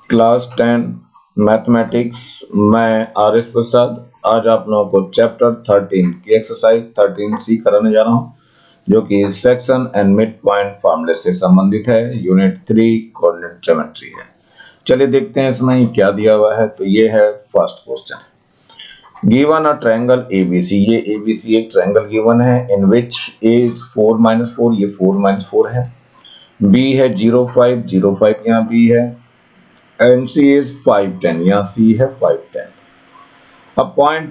Class 10 mathematics. मैं R S प्रसाद आज आप लोगों को चैप्टर 13 की एक्सरसाइज 13C कराने जा रहा हूँ, जो कि सेक्शन एंड मिड पॉइंट फॉर्मूले से संबंधित है। यूनिट 3 कोऑर्डिनेट ज्योमेट्री है। चलिए देखते हैं इसमें क्या दिया हुआ है। तो ये है first question. Given a triangle ABC, ये एबीसी एक ट्रायंगल गिवन है इन विच ए इज 4 - 4, ये 4 - 4 है। बी है 0 5 0 5, यहाँ बी है। and C is 5 10, यहाँ C है 5 10। अब point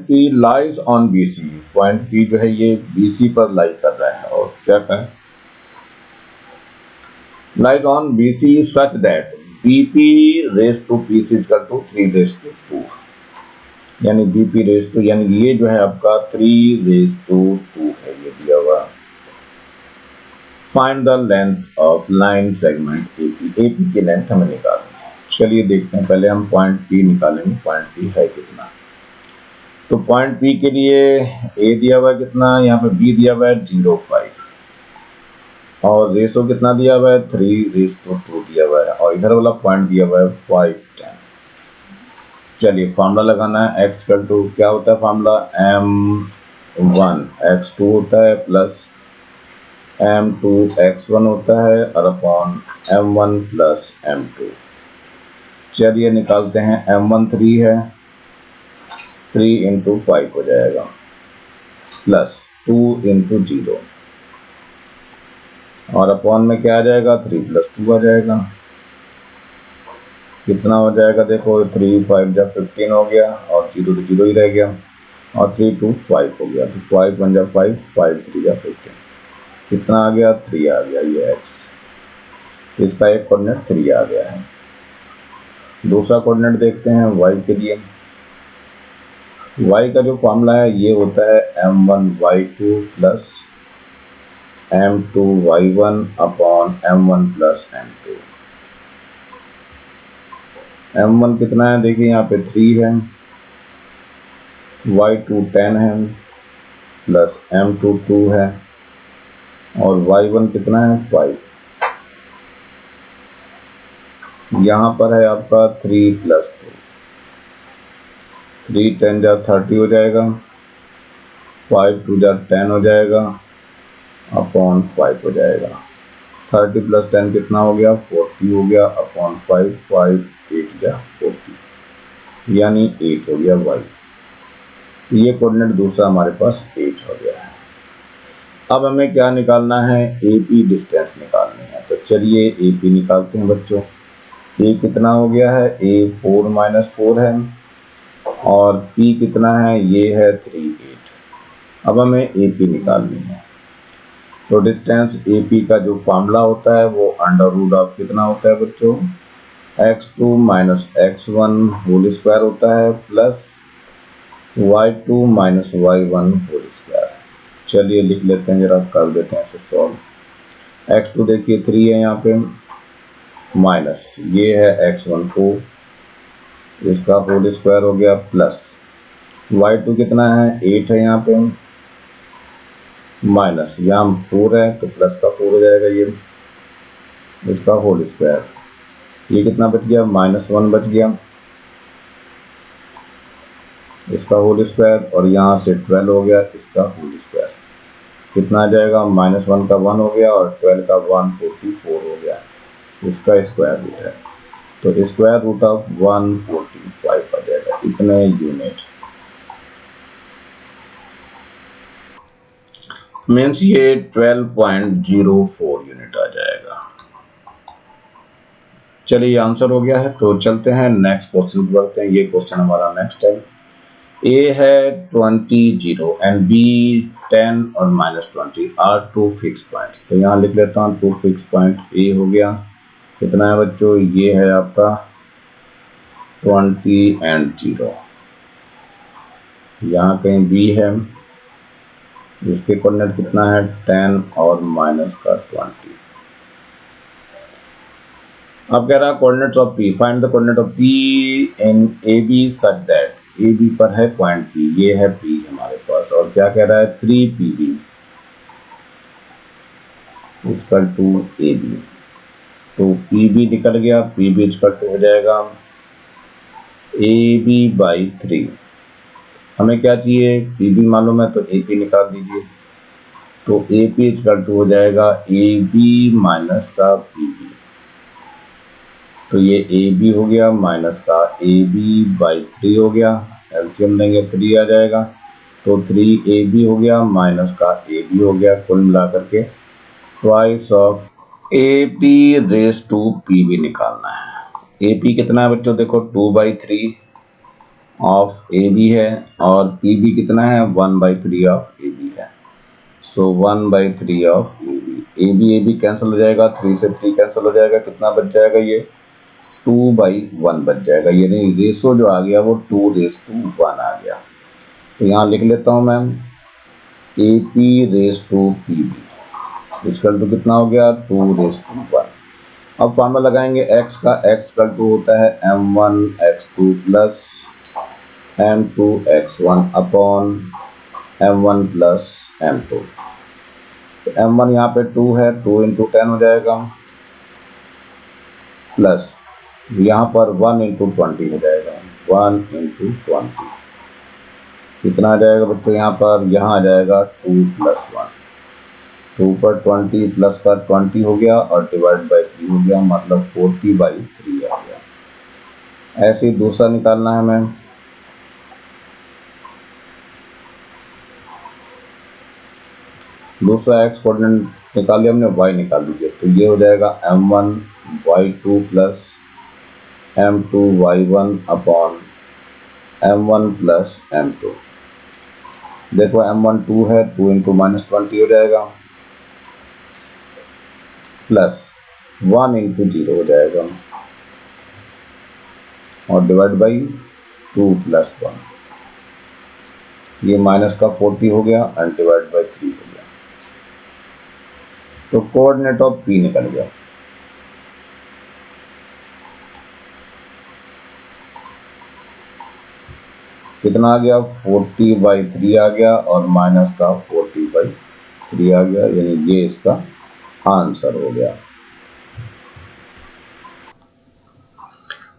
P lies on BC, point P जो है ये BC पर लाई कर रहा है। और क्या कहें, lies on BC such that BP raised to P is equal to 3 raised to 2, यानी BP raised to, यानी ये जो है आपका 3 raised to 2 है, ये दिया हुआ। Find the length of line segment AP, AP की लेंथ हमें निकालनी है। चलिए देखते हैं, पहले हम पॉइंट P निकालेंगे। पॉइंट P है कितना, तो पॉइंट P के लिए A दिया हुआ है कितना, यहाँ पे B दिया हुआ है 0 5 और रेशो कितना दिया हुआ है 3 रेस टू 2 दिया हुआ है, और इधर वाला पॉइंट दिया हुआ है 5 10। चलिए फार्मूला लगाना है। x इक्वल टू क्या होता है फार्मूला, m1 x2 होता है प्लस m2 x1 होता है और अपॉन m1 प्लस m2। चलिए निकालते हैं। m1 3 है, 3 इंटू 5 हो जाएगा प्लस 2 इंटू 0 और अपॉन में क्या आ जाएगा 3 प्लस 2 आ जाएगा। कितना हो जाएगा देखो, 3 5 जा 15 हो गया और 0 तो 0 ही रह गया और 3 2 5 हो गया, तो 5 1 जा 5 5 3 जा 15, कितना आ गया 3 आ गया, ये x। तो इसका एक कोऑर्डिनेट 3 आ गया है। दूसरा कोऑर्डिनेट देखते हैं y के लिए। y का जो फॉर्मूला है ये होता है m1 y2 plus m2 y1 upon m1 plus m2। m1 कितना है देखिए, यहाँ पे 3 है, y2 10 है प्लस m2 2 है और y1 कितना है 5। यहाँ पर है आपका 3 प्लस 2, 3 10 जा 30 हो जाएगा, 5 2 जा 10 हो जाएगा अपॉन 5 हो जाएगा। 30 प्लस 10 कितना हो गया 40 हो गया अपॉन 5 5 8 जा 40, यानी 8 हो गया y। तो ये कोऑर्डिनेट दूसरा हमारे पास 8 हो गया है। अब हमें क्या निकालना है, AP डिस्टेंस निकालनी है। तो चलिए AP निकालते हैं बच्चों। A कितना हो गया है, A 4 - 4 है और P कितना है, ये है 3 8। अब हमें AP निकालनी है। तो डिस्टेंस AP का जो फॉर्मूला होता है वो अंडर रूट ऑफ कितना होता है बच्चों, x2 - x1 होल स्क्वायर होता है plus y2 - y1 whole square. चलिए लिख लेते हैं, जरा कर देते हैं इसे सॉल्व। x2 देखिए 3 है यहाँ पे, माइनस ये है x1 को, इसका होल स्क्वायर हो गया प्लस y2 कितना है 8 है यहाँ पे, माइनस यहाँ 4 है तो प्लस का 4 हो जाएगा, ये इसका होल स्क्वायर। ये कितना बच गया -1 बच गया, इसका होल स्क्वायर और यहाँ से 12 हो गया, इसका होल स्क्वायर। कितना आ जाएगा, -1 का 1 हो गया और 12 का 144 हो गया, इसका स्क्वायर रूट है। तो स्क्वायर रूट ऑफ 145 आ जाएगा, इतने यूनिट। मीन्स ये 12.04 यूनिट आ जाएगा। चलिए आंसर हो गया है। तो चलते हैं नेक्स्ट क्वेश्चन बढ़ते हैं। ये क्वेश्चन हमारा नेक्स्ट है। A है 20 0 एंड B 10 और -20 आर 2 फिक्स पॉइंट्स। तो यहाँ लिख लेता हूँ 2 फिक्स पॉइंट। A हो गया कितना है बच्चों, ये है आपका 20 एंड 0। यहाँ कहीं B है जिसके कोऑर्डिनेट कितना है 10 और -20। अब कह रहा है coordinates of P, find the coordinate of P in AB such that, AB पर है पॉइंट P, ये है P हमारे पास, और क्या कह रहा है 3PB इक्वल टू AB। तो पी बी निकल गया, पी बी हो जाएगा ए बी बाई 3। हमें क्या चाहिए, पी बी मालूम है तो ए पी निकाल दीजिए। तो ए पी हो जाएगा ए बी माइनस का पी बी। तो ये ए बी हो गया माइनस का ए बी बाई 3 हो गया, एलसीएम लेंगे 3 आ जाएगा। तो 3 ए बी हो गया माइनस का ए बी हो गया, कुल मिलाकर के twice of A B raise to P B निकालना है। ए पी कितना है बच्चों, देखो 2/3 ऑफ ए बी है, और पी बी कितना है 1/3 ऑफ ए बी है। सो 1/3 ऑफ ए बी कैंसिल हो जाएगा, 3 से 3 कैंसिल हो जाएगा, कितना बच जाएगा, ये 2/1 बच जाएगा। यानी रेशो जो आ गया वो 2:1 आ गया। तो यहाँ लिख लेता हूँ मैं A P raise to P B is equal to कितना हो गया 2:1। अब फॉर्मूला लगाएंगे x का, x का टू होता है m1 x2 plus m2 x1 upon m1 plus m2। तो m1 यहाँ पे 2 है, 2 × 10 हो जाएगा, प्लस यहाँ पर 1 × 20 हो जाएगा, 1 × 20 कितना आ जाएगा बच्चों, यहाँ आ जाएगा 2 + 1। 2 पर 20 प्लस का 20 हो गया और डिवाइड बाई 3 हो गया, मतलब 40/3 आ गया। ऐसे ही दूसरा निकालना है हमें। दूसरा x कोऑर्डिनेट निकाल लिया हमने, y निकाल दीजिए। तो ये हो जाएगा m1 y2 plus m2 y1 upon m1 plus m2। देखो m1 2 है, 2 × -20 हो जाएगा, प्लस 1 × 0 हो जाएगा, और डिवाइड बाई 2 + 1। ये माइनस का 40 हो गया एंड डिवाइड बाई 3 हो गया। तो कोऑर्डिनेट ऑफ P निकल गया। कितना आ गया 40/3 आ गया, और माइनस का 40/3 आ गया, यानी ये इसका आंसर हो गया।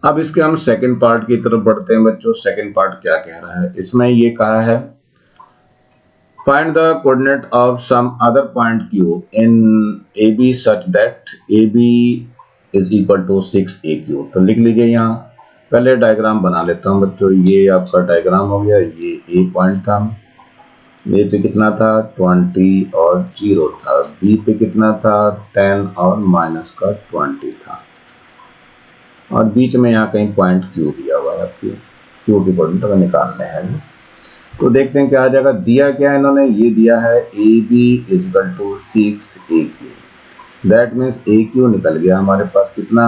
अब इसके हम सेकंड पार्ट की तरफ बढ़ते हैं बच्चों। सेकंड पार्ट क्या कह रहा है, इसमें ये कहा है find the coordinate of some other point Q in AB such that AB is equal to 6AQ। तो लिख लीजिए, यहाँ पहले डायग्राम बना लेता हूँ बच्चों। ये आपका डायग्राम हो गया, ये A पॉइंट था, A पे कितना था 20 और 0 था, B पे कितना था 10 और माइनस का 20 था, और बीच में यहाँ कहीं पॉइंट Q दिया हुआ है। Q की कोऑर्डिनेट अगर निकालने हैं तो देखते हैं क्या आ जाएगा। दिया क्या है इन्होंने, ये दिया है AB = 6AQ। That means AQ निकल गया हमारे पास कितना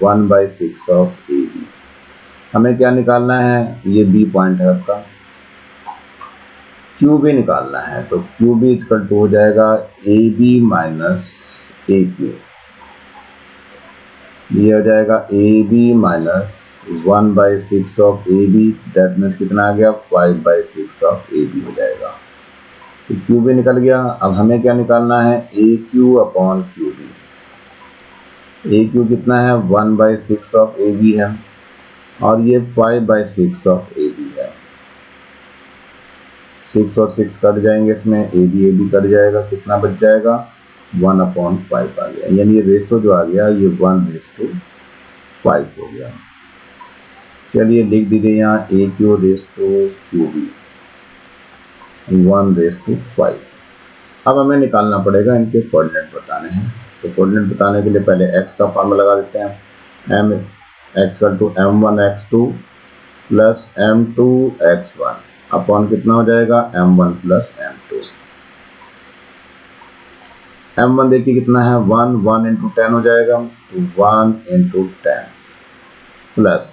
1/6 ऑफ AB। हमें क्या निकालना है, ये B पॉइंट है आपका, QB निकालना है। तो QB = हो जाएगा AB माइनस AQ। ये हो जाएगा AB minus 1/6 of AB। That means कितना आ गया 5/6 ऑफ AB हो जाएगा। तो QB निकल गया। अब हमें क्या निकालना है, AQ अपॉन QB। AQ कितना है 1/6 ऑफ AB है, और ये 5/6 ऑफ AB है। 6 और 6 कट जाएंगे, इसमें AB कट जाएगा, कितना बच जाएगा 1/5 आ गया। यानी ये रेशो जो आ गया ये 1:5 हो गया। चलिए लिख दीजिए यहाँ AQ/QB 1:5। अब हमें निकालना पड़ेगा, इनके कोऑर्डिनेट बताने हैं। तो कोऑर्डिनेट बताने के लिए पहले x का फार्मूला लगा देते हैं। x = m1 x2 plus m2 x1 upon कितना हो जाएगा m1 प्लस m2। m1 देखिए कितना है 1 × 10 हो जाएगा, तो 1 × 10 प्लस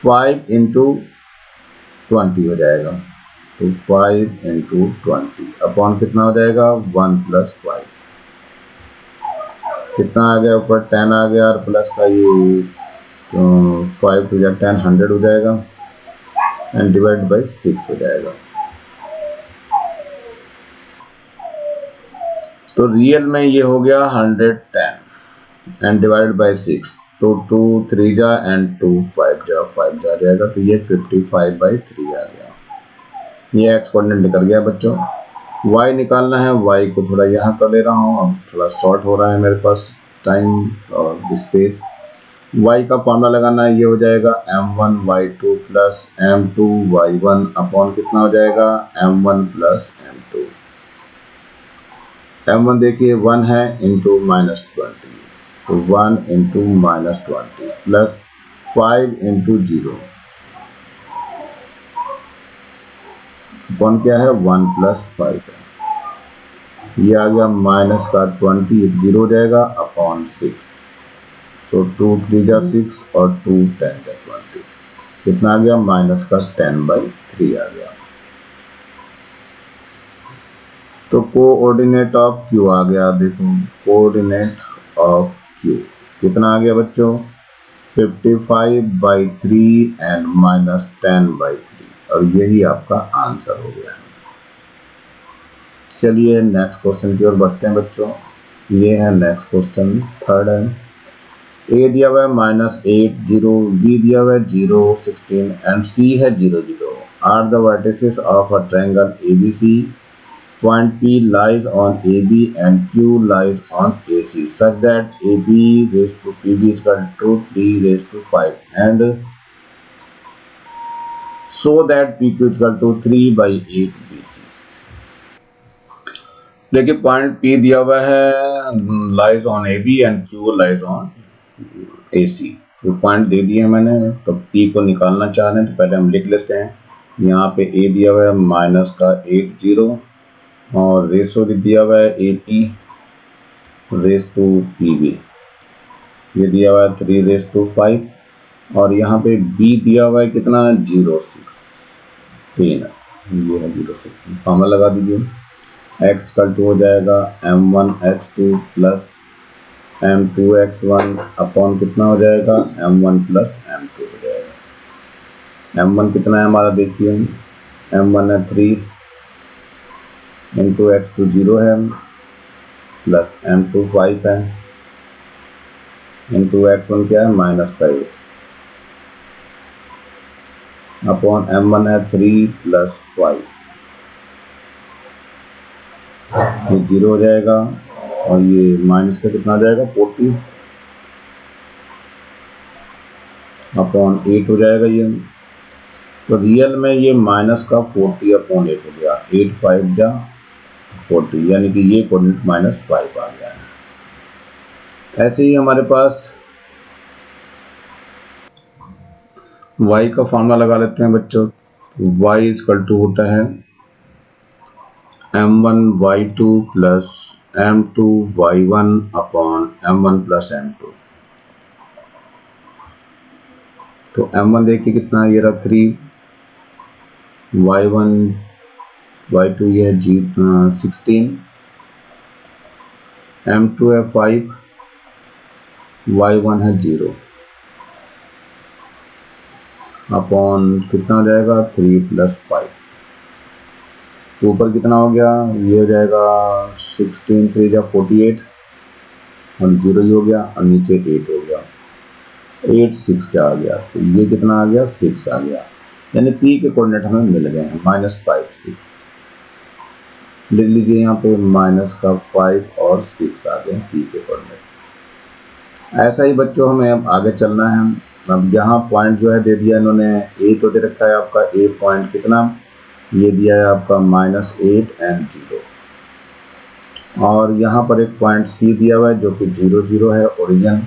5 × 20 हो जाएगा, तो 5 × 20 अपॉन कितना हो जाएगा 1 + 5। कितना आ गया ऊपर 10 आ गया, और प्लस का ये 5 × 10 100 हो जाएगा, एंड डिवाइड बाई 6 हो जाएगा। तो रियल में ये हो गया 110। एंड डिवाइडेड बाई 6, तो 2 3 जा एंड 2 5 जा, 5 जा जाएगा, तो ये 55/3 आ गया। ये एक्स कोऑर्डिनेट निकल गया बच्चों। वाई निकालना है, वाई को थोड़ा यहाँ कर ले रहा हूँ, अब थोड़ा शॉर्ट हो रहा है मेरे पास टाइम और स्पेस। y का फॉर्मूला लगाना है, ये हो जाएगा m1y2 प्लस m2y1 अपॉन कितना हो जाएगा m1 प्लस m2। m1 देखिए 1 है इंटू -20, तो 1 इंटू -20 प्लस 5 इंटू 0 अपॉन क्या है 1 प्लस 5 है। ये आ गया माइनस का 20, 0 हो जाएगा अपॉन 6, तो 2 3 जा 6 और 2 10 जा 20, कितना आ गया माइनस का 10/3 आ गया। तो कोऑर्डिनेट ऑफ क्यू आ गया, देखो कोऑर्डिनेट ऑफ क्यू कितना आ गया बच्चों 55/3 एंड -10/3, और यही आपका आंसर हो गया। चलिए नेक्स्ट क्वेश्चन की ओर बढ़ते हैं बच्चों। ये है नेक्स्ट क्वेश्चन, थर्ड है। ए दिया हुआ है -8 0, बी दिया हुआ है 0 16 एंड सी है 0 0 are the vertices of a triangle ABC। Point P lies on AB and Q lies on AC such that AB raised to PB is equal to 3 raised to 5 and so that PQ is equal to 3/8 BC। देखिए point P दिया हुआ है lies on AB and Q lies on AC, तो point दे दिए मैंने, तो P को निकालना चाह रहे हैं तो पहले हम लिख लेते हैं। यहाँ पे A दिया हुआ है -8 0 और रेशो दिया हुआ है AP रेस टू PB, ये दिया हुआ है 3 रेस टू 5 और यहाँ पे B दिया हुआ है कितना 0 6 3, ये है 0 6, फॉर्मूला लगा दीजिए। x का 2 हो जाएगा m1 x2 plus m2 x1 upon कितना हो जाएगा m1 प्लस m2 हो जाएगा। m1 कितना है हमारा देखिए, m1 है 3 इंटू x2 0 है प्लस m2 5 है इंटू x1 क्या है -8 अपॉन m1 है 3 प्लस 5, ये 0 हो जाएगा और ये माइनस का कितना हो जाएगा 40 अपॉन 8 हो जाएगा ये। तो रियल में ये माइनस का 40 अपॉन 8 हो गया, 8 5 जा 40, यानी कि ये कोऑर्डिनेट -5 आ गया है। ऐसे ही हमारे पास y का फॉर्मूला लगा लेते हैं बच्चों। y इक्वल टू होता है m1y2 plus m2y1 upon m1 plus m2। तो m1 देखिए कितना ये रहा 3, y1 y2 ये है 16, m2 है 5, y1 है 0 अपॉन कितना हो जाएगा 3 प्लस 5, ऊपर कितना हो गया ये हो जाएगा 16 3 जा 48 और 0 ही हो गया और नीचे 8 हो गया, 8 6 जा आ गया, तो ये कितना आ गया 6 आ गया, यानी P के कोऑर्डिनेट हमें मिल गए हैं -5 6। लिख लीजिए यहाँ पे -5 और 6 आ गए P के कोऑर्डिनेट। ऐसा ही बच्चों हमें अब आगे चलना है। अब यहाँ पॉइंट जो है दे दिया इन्होंने, A तो दे रखा है आपका A पॉइंट कितना, ये दिया है आपका -8 एंड 0 और यहाँ पर एक पॉइंट C दिया हुआ है जो कि 0 0 है ओरिजिन,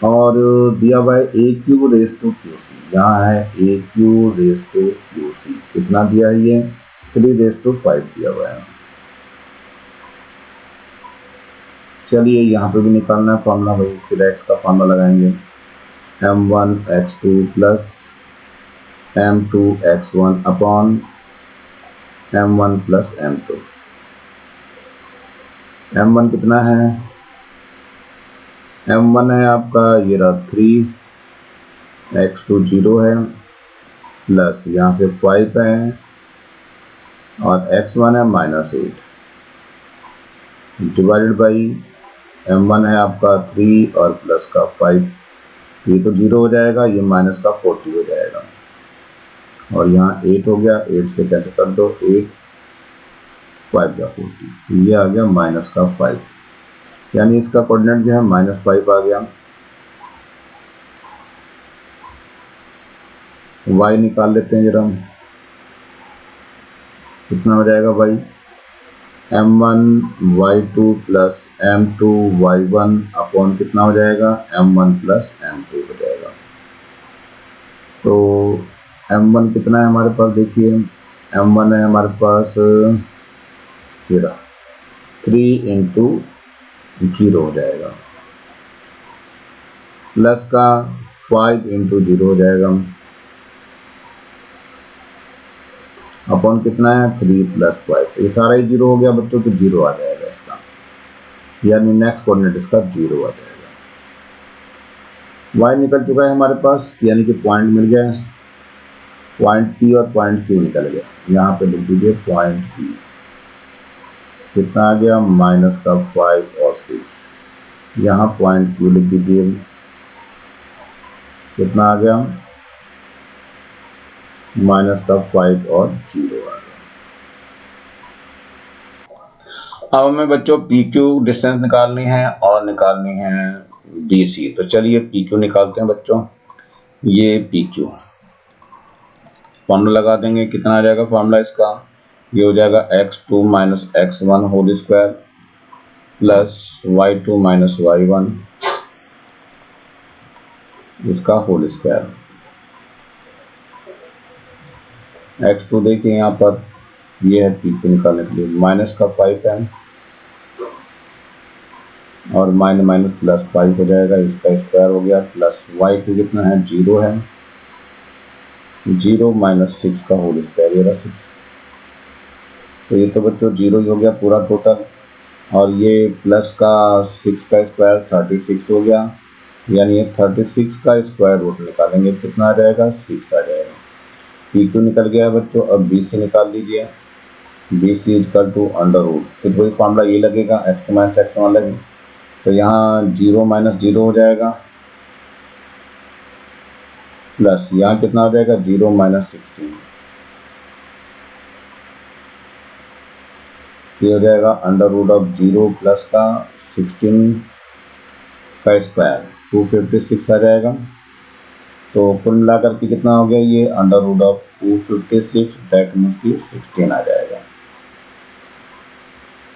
और दिया हुआ है AQ रेस टू QC, यहाँ है AQ रेस टू QC, कितना दिया है ये 3 रेस टू 5 दिया हुआ है। चलिए यहाँ पे भी निकालना है फॉर्मूला वही, फिर x का फॉर्मूला लगाएंगे m1 x2 plus m2 x1 upon m1 plus m2। m1 कितना है, m1 है आपका ये रहा 3, x2 0 है प्लस यहाँ से 5 है और x1 है -8 डिवाइडेड बाई m1 है आपका 3 और प्लस का 5, ये तो 0 हो जाएगा, ये माइनस का 40 हो जाएगा, और यहाँ 8 हो गया, 8 से कैसे कर दो, 8 5 का 40, तो ये आ गया माइनस का 5, यानी इसका कोऑर्डिनेट जो है -5 आ गया। y निकाल लेते हैं जरा, कितना हो जाएगा y, m1 y2 plus m2 y1 upon कितना हो जाएगा, m1 प्लस m2 हो जाएगा। तो m1 कितना है हमारे पास, देखिए m1 है हमारे पास 3 इंटू 0 हो जाएगा, प्लस का 5 इंटू 0 हो जाएगा, अपॉन कितना है 3 प्लस 5, तो ये सारा ही 0 हो गया बच्चों, तो 0 आ जाएगा इसका, यानी नेक्स्ट कोऑर्डिनेट इसका 0 आ जाएगा। y निकल चुका है हमारे पास, यानी कि पॉइंट मिल गया, पॉइंट P और पॉइंट Q निकल गया, यहाँ पे लिख दीजिए पॉइंट P, कितना आ गया माइनस का 5 और 6, यहाँ पॉइंट Q लिख दीजिए, कितना आ गया माइनस का 5 और 0 आ गया। अब हमें बच्चों PQ डिस्टेंस निकालनी है और निकालनी है BC, तो चलिए PQ निकालते हैं बच्चों। ये PQ फॉर्मूला लगा देंगे, कितना आ जाएगा फॉर्मूला इसका, ये हो जाएगा x2 minus x1 whole square plus y2 minus y1 इसका होल स्क्वायर। x2 देखिए यहाँ पर, ये है PQ निकालने के लिए, माइनस का 5 है और माइनस प्लस 5 हो जाएगा, इसका स्क्वायर हो गया, प्लस y2 कितना है 0 है, 0 माइनस 6 का होल स्क्वायर, ये रहा 6, तो ये तो बच्चों 0 ही हो गया पूरा टोटल, और ये प्लस का 6 का स्क्वायर 36 हो गया, यानी ये 36 का स्क्वायर रूट निकालेंगे, कितना आ जाएगा 6 आ जाएगा। PQ निकल गया बच्चों, अब BC निकाल लीजिए, BC is equal to under root, फिर वही फॉर्मूला ये लगेगा x2 माइनस x1 लगे, तो यहाँ 0 माइनस 0 हो जाएगा, प्लस यहाँ कितना हो जाएगा 0 माइनस 16, ये हो जाएगा अंडर रूट ऑफ 0 प्लस का 16 का स्क्वायर 256 आ जाएगा, तो कुल मिलाकर के कितना हो गया, ये under root of 256 that means की 16 आ जाएगा।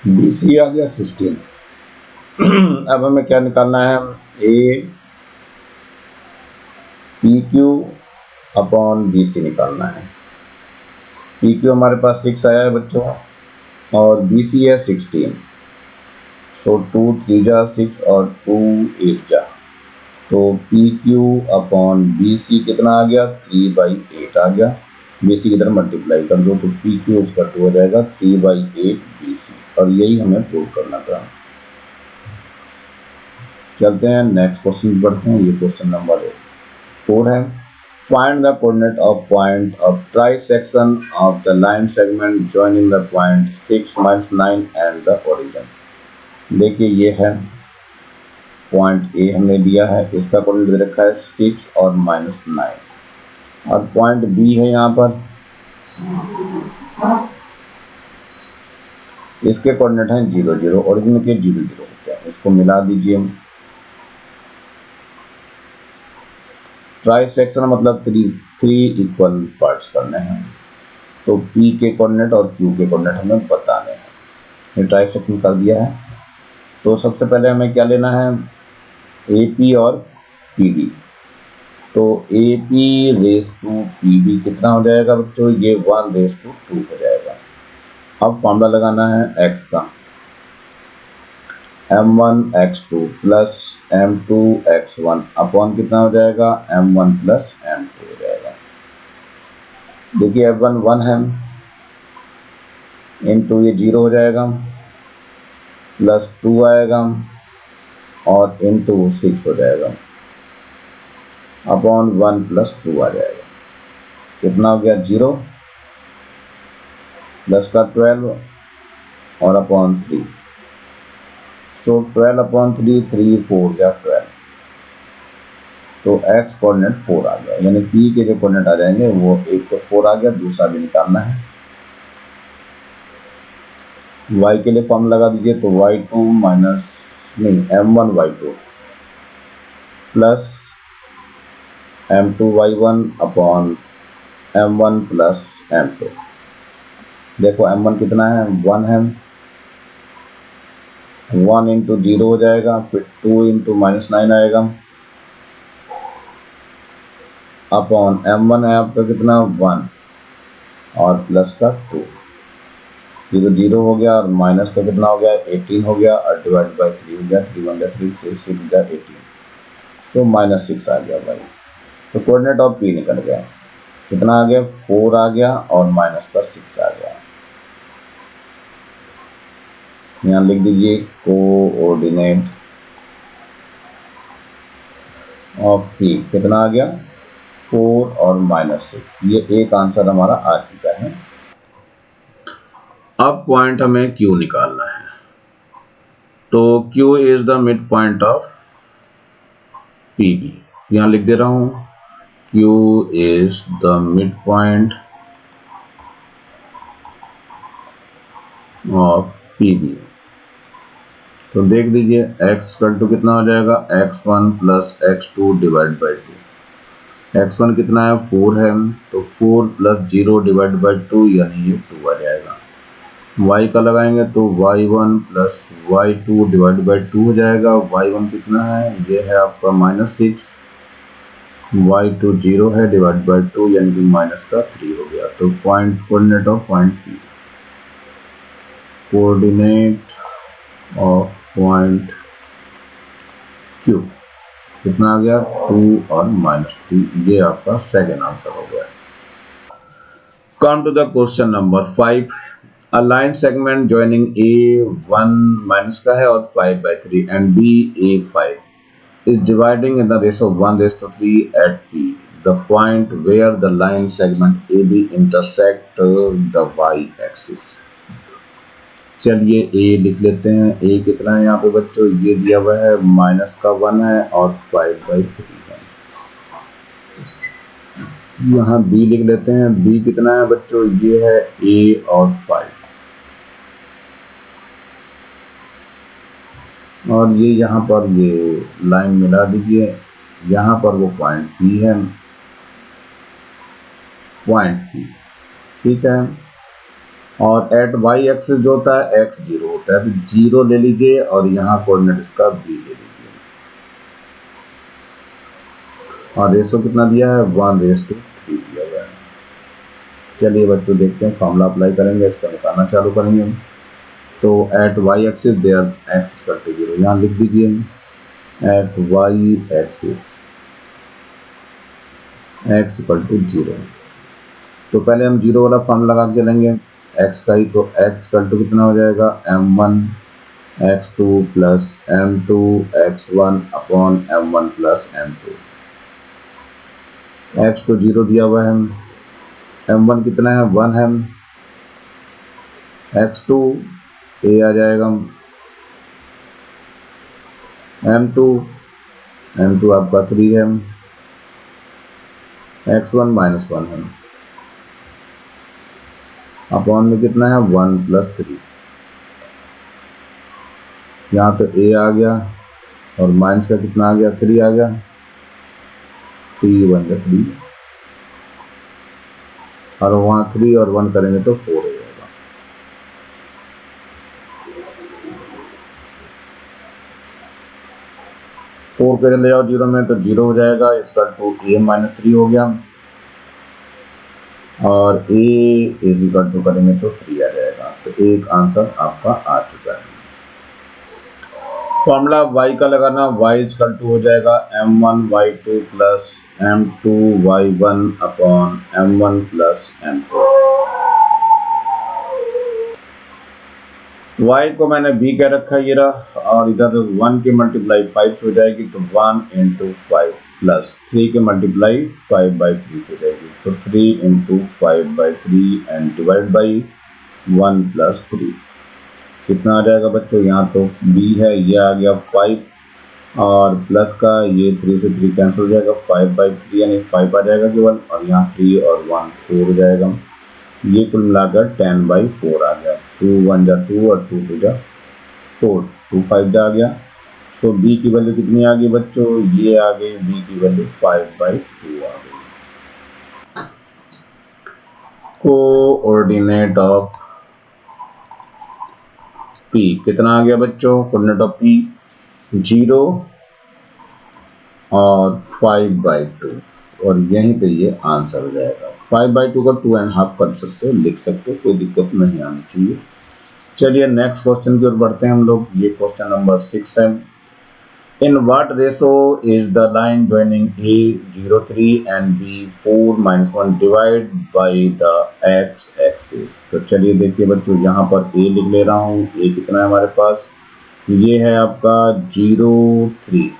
BC आ गया 16। अब हमें क्या निकालना है, PQ अपॉन BC निकालना है। PQ हमारे पास 6 आया है बच्चों और BC है 16, सो 2 3 जा 6 और 2 8 जा, तो PQ अपॉन BC कितना आ गया 3/8 आ गया, BC की तरफ मल्टीप्लाई कर दो, तो PQ इसका हो जाएगा 3/8 BC, और यही हमें प्रूव करना था। चलते हैं नेक्स्ट क्वेश्चन बढ़ते हैं, ये क्वेश्चन नंबर 4 है। Find the coordinate of point of trisection of the line segment joining the point 6 minus 9 and the origin। देखिए ये है पॉइंट A हमने दिया है, इसका कोऑर्डिनेट दे रखा है 6 और -9, और पॉइंट B है यहाँ पर, इसके कोऑर्डिनेट हैं 0 0, ओरिजिन के 0 0 होते हैं, इसको मिला दीजिए। ट्राइसेक्शन मतलब 3 इक्वल पार्ट्स करने हैं, तो P के कोऑर्डिनेट और Q के कोऑर्डिनेट हमें बताने हैं। ये ट्राइसेक्शन कर दिया है, तो सबसे पहले हमें क्या लेना है, AP और PB, तो AP रेस टू PB कितना हो जाएगा बच्चों, ये 1:2 हो जाएगा। अब फॉर्मूला लगाना है x का, m1 x2 plus m2 x1 upon कितना हो जाएगा m1 प्लस m2 हो जाएगा। देखिए f1 1 है, इनटू ये 0 हो जाएगा, प्लस 2 आएगा और इनटू 6 हो जाएगा, अपॉन 1 प्लस 2 आ जाएगा, कितना हो गया 0 प्लस का 12 और अपॉन 3, सो 12/3 3 4 या 12, तो x कोऑर्डिनेट 4 आ गया, यानी p के जो कोऑर्डिनेट आ जाएंगे वो एक तो 4 आ गया, दूसरा भी निकालना है। y के लिए फॉर्म लगा दीजिए, तो y2 माइनस नहीं m1 y2 plus m2 y1 upon m1 plus m2। देखो m1 कितना है, 1 है, 1 इंटू 0 हो जाएगा, फिर 2 इंटू -9 आएगा अपॉन m1 है आपका कितना 1 और प्लस का 2, ये तो 0 हो गया और माइनस का कितना हो गया 18 हो गया और डिवाइड बाई 3 हो गया, 3 1 3 3 6 जा 18, सो -6 आ गया भाई। तो कोऑर्डिनेट ऑफ p निकल गया, कितना आ गया 4 आ गया और माइनस का 6 आ गया। यहाँ लिख दीजिए कोऑर्डिनेट ऑफ p कितना आ गया 4 और -6, ये एक आंसर हमारा आ चुका है। अब पॉइंट हमें q निकालना है, तो q is the mid point of PB, यहाँ लिख दे रहा हूं q is the mid point of PB। तो देख लीजिए x टू कितना हो जाएगा x1 plus x2 divide by 2, x1 कितना है 4 है, तो 4 प्लस 0 डिवाइड बाई 2 यानी ये 2 आ जाएगा। y का लगाएंगे तो y1 plus y2 divide by 2 हो जाएगा, y1 कितना है ये है आपका -6, y2 0 है डिवाइड बाई 2 यानी कि -3 हो गया। तो point coordinate of point P, coordinate of point Q कितना आ गया 2 और -3, ये आपका सेकेंड आंसर हो गया। Come to the question number 5, a line segment joining A1 minus का है और 5/3 and BA5 is dividing in the ratio of 1:3 at P, the point where the line segment AB intersect the y-axis। चलिए a लिख लेते हैं, a कितना है यहाँ पे बच्चों, ये दिया हुआ है -1 है और 5/3 है। यहाँ b लिख लेते हैं, b कितना है बच्चों, ये है a और 5, और ये यहाँ पर ये लाइन मिला दीजिए, यहाँ पर वो पॉइंट P है, पॉइंट P, ठीक है। और एट वाई एक्सिस जो होता है x 0 होता है, तो 0 ले लीजिए और यहाँ कोऑर्डिनेट इसका b ले लीजिए, और रेशो कितना दिया है 1:3 दिया गया है। चलिए बच्चों देखते हैं, फॉर्मूला अप्लाई करेंगे, इसका निकालना चालू करेंगे। तो at Y axis there x equal to 0, यहाँ लिख दीजिए at Y axis x equal to 0। तो पहले हम 0 वाला फॉर्मूला लगा के चलेंगे x का ही, तो x इक्वल टू कितना हो जाएगा m1 x2 plus m2 x1 upon m1 plus m2। x को 0 दिया हुआ है, m1 कितना है 1 है, x2 a आ जाएगा, m2 आपका 3 है, x1 -1 है, अपॉन में कितना है 1 + 3, यहाँ तो a आ गया और माइनस का कितना आ गया 3 आ गया, 3 1 3, और वहाँ 3 और 1 करेंगे तो 4 हो जाएगा। फोर के चले जाओ 0 में तो 0 हो जाएगा, इसका 2a -3 हो गया, और a इज इक्वल टू करेंगे तो 3 आ जाएगा। तो एक आंसर आपका आ चुका है। फॉर्मूला y का लगाना, y इक्वल टू हो जाएगा m1 y2 plus m2 y1 upon m1 plus m2। y को मैंने b कह रखा है, ये रहा, और इधर 1 के मल्टीप्लाई 5 से हो जाएगी, तो 1 × 5 प्लस 3 के मल्टीप्लाई 5/3 से जाएगी, तो 3 × 5/3 एंड डिवाइड बाई 1 + 3। कितना आ जाएगा बच्चों, यहाँ तो b है, ये आ गया 5 और प्लस का ये 3 से 3 कैंसिल हो जाएगा, 5/3 यानी 5 आ जाएगा केवल, और यहाँ 3 और 1 4 हो जाएगा। ये कुल मिलाकर 10/4 आ गया। 2 1 जा 2 और 2 2 जा 4, 2 5 जा आ गया। सो b की वैल्यू कितनी आ गई बच्चों, ये आ गई b की वैल्यू 5/2 आ गई। कोऑर्डिनेट ऑफ p कितना आ गया बच्चों, कोऑर्डिनेट ऑफ p 0 और 5/2, और यहीं पे ये आंसर हो जाएगा। 5/2 को 2.5 कर सकते हो, लिख सकते हो, कोई दिक्कत नहीं आनी चाहिए। चलिए नेक्स्ट क्वेश्चन की ओर बढ़ते हैं हम लोग। ये क्वेश्चन नंबर 6 है। In what ratio is the line joining A03 and B4-1 divided by the x-axis? तो चलिए देखिए बच्चों, यहाँ पर A लिख ले रहा हूँ। A कितना है हमारे पास, ये है आपका 0 3,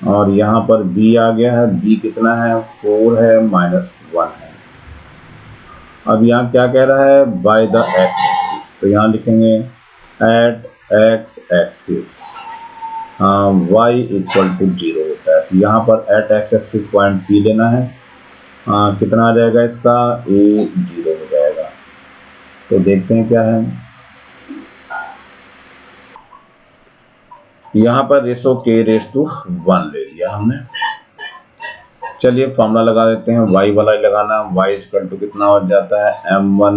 और यहाँ पर B आ गया है, B कितना है 4 है, -1 है। अब यहाँ क्या कह रहा है, बाय द x-axis, तो यहाँ लिखेंगे eight x-axis y equal to 0 होता है, तो यहाँ पर एट x-axis पॉइंट P लेना है। कितना आ जाएगा इसका, a 0 हो जाएगा। तो देखते हैं क्या है, यहाँ पर रेशो k⁻1 ले लिया हमने। चलिए फॉर्मूला लगा देते हैं, y वाला ही लगाना। y इक्वल टू कितना हो जाता है, m1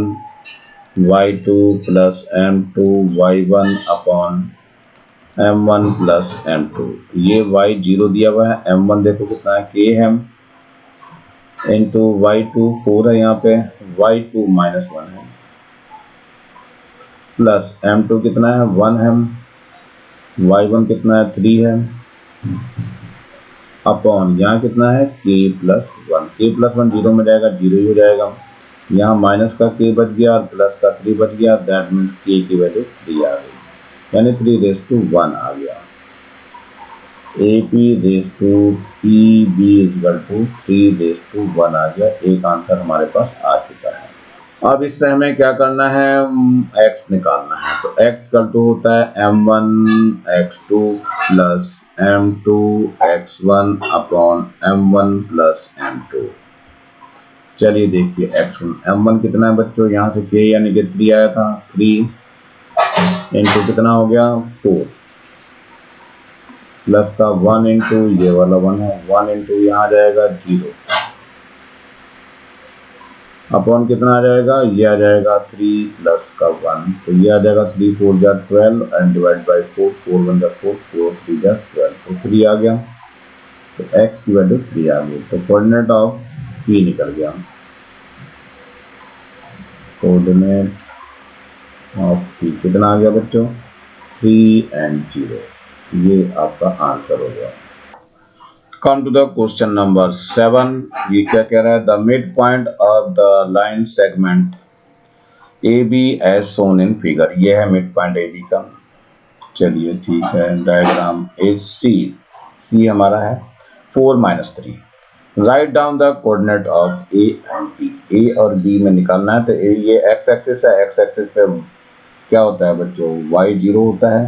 y2 plus m2 y1 upon m1 plus m2। ये y 0 दिया हुआ है, m1 देखो कितना है, k है, इंटू y2 4 है, यहाँ पे y2 -1 है, प्लस m2 कितना है 1 है, y1 कितना है 3 है, अपॉन यहाँ कितना है k+1। k+1 0 में जाएगा, 0 ही हो जाएगा। यहाँ माइनस का k बच गया और प्लस का 3 बच गया, दैट मीन्स k की वैल्यू 3 आ गई, यानी 3⁻1 आ गया। AP⁻PB = 3⁻1 आ गया। एक आंसर हमारे पास आ चुका है। अब इससे हमें क्या करना है, x निकालना है। तो x = होता है m1 x2 plus m2 x1 upon m1 plus m2। चलिए देखिए m1 कितना है बच्चों, यहाँ से k यानी कि 3 आया था, 3 इंटू कितना हो गया 4, प्लस का 1 इंटू ये वाला 1 है, 1 इंटू यहाँ आ जाएगा 0, अपॉन कितना आ जाएगा, ये आ जाएगा 3 प्लस का 1, तो ये आ जाएगा 3 4 जा 12 एंड डिवाइड बाई 4, 4 1 जा 4, 4 3 जा 12, तो 3 आ गया। तो x की वैल्यू 3 आ गई, तो कोऑर्डिनेट ऑफ p निकल गया। कोऑर्डिनेट ऑफ p कितना आ गया बच्चों, 3 एंड 0, ये आपका आंसर हो गया। Come to the question number 7। ये क्या कह रहा है, the mid point of the line segment AB as shown in figure. ये है मिड पॉइंट AB का। चलिए ठीक है, डायग्राम इज C हमारा है 4 - 3। Write down the coordinate of A and B। A और B में निकालना है, तो ये x एक्सिस है, x एक्सिस पे क्या होता है बच्चों, y 0 होता है,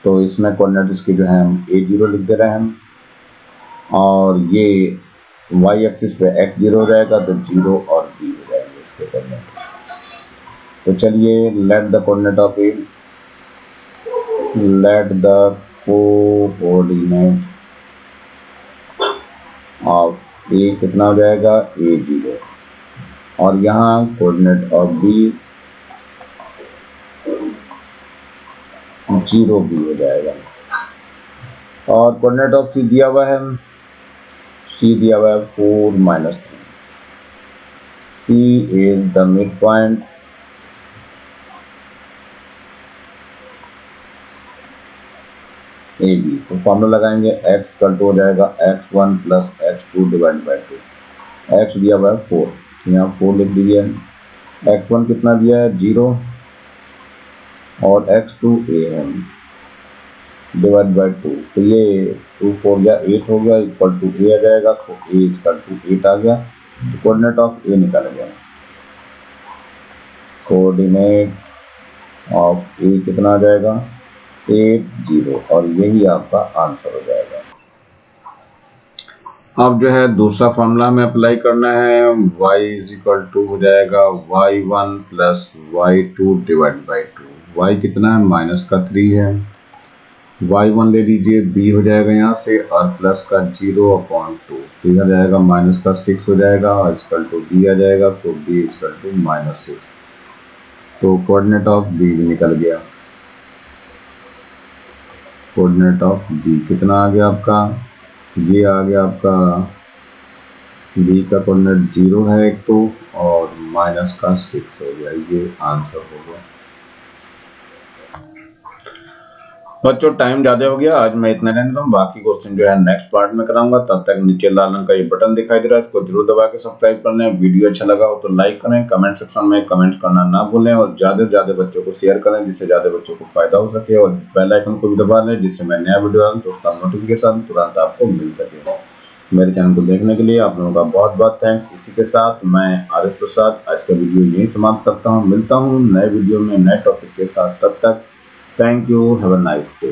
तो इसमें कोऑर्डिनेट इसके जो है हम A0 लिख दे रहे हैं हम, और ये y एक्सिस पे x 0 हो जाएगा, तो 0 और b हो जाएंगे इसके कोऑर्डिनेट। तो चलिए let the coordinate of A, let the coordinate of A कितना हो जाएगा, A0, और यहाँ कोऑर्डिनेट ऑफ B 0 भी हो जाएगा, और कोऑर्डिनेट ऑफ C दिया हुआ है, C दिया हुआ है 4 - 3। C is the mid point AB। तो फॉर्मूला लगाएंगे, x = हो जाएगा x1 plus x2 divide by 2। x दिया हुआ है 4, यहाँ 4 लिख दिया है, x1 कितना दिया है 0, और x2 a है डिवाइड बाई 2, तो ये 2 4 या 8 हो गया, इक्वल टू a आ जाएगा, तो a = 8 आ गया। तो कोऑर्डिनेट ऑफ A निकाल गया। कोऑर्डिनेट ऑफ ए कितना आ जाएगा 80 और यही आपका आंसर हो जाएगा। अब जो है दूसरा फॉर्मूला हमें अप्लाई करना है। y इज इक्वल टू हो जाएगा y1 plus y2 divide by 2। y कितना है -3 है, y1 ले लीजिए, b हो जाएगा यहाँ से और प्लस का 0/2 तो यह जाएगा -6 हो जाएगा और इक्वल टू b आ जाएगा, सो b इक्वल टू -6। तो कोऑर्डिनेट ऑफ b भी निकल गया। कोऑर्डिनेट ऑफ b कितना आ गया आपका, ये आ गया आपका b का कोऑर्डिनेट 0 है एक तो और -6 हो गया, ये आंसर होगा। बच्चों टाइम ज्यादा हो गया, आज मैं इतना रहने दूं, बाकी क्वेश्चन जो है नेक्स्ट पार्ट में कराऊंगा। तब तक नीचे लाल रंग का ये बटन दिखाई दे रहा है, इसको जरूर दबा के सब्सक्राइब कर लें। वीडियो अच्छा लगा हो तो लाइक करें, कमेंट सेक्शन में कमेंट्स करना ना भूलें और ज्यादा से ज्यादा बच्चों को शेयर करें जिससे ज्यादा बच्चों को फायदा हो सके, और बेल आइकन को भी दबा लें जिससे मैं नया वीडियो डालूं तो उसका नोटिफिकेशन तुरंत आपको मिल सके। मेरे चैनल को देखने के लिए आप लोगों का बहुत बहुत थैंक्स। इसी के साथ मैं आर.एस. प्रसाद आज का वीडियो यहीं समाप्त करता हूँ। मिलता हूँ नए वीडियो में नए टॉपिक के साथ, तब तक thank you, have a nice day.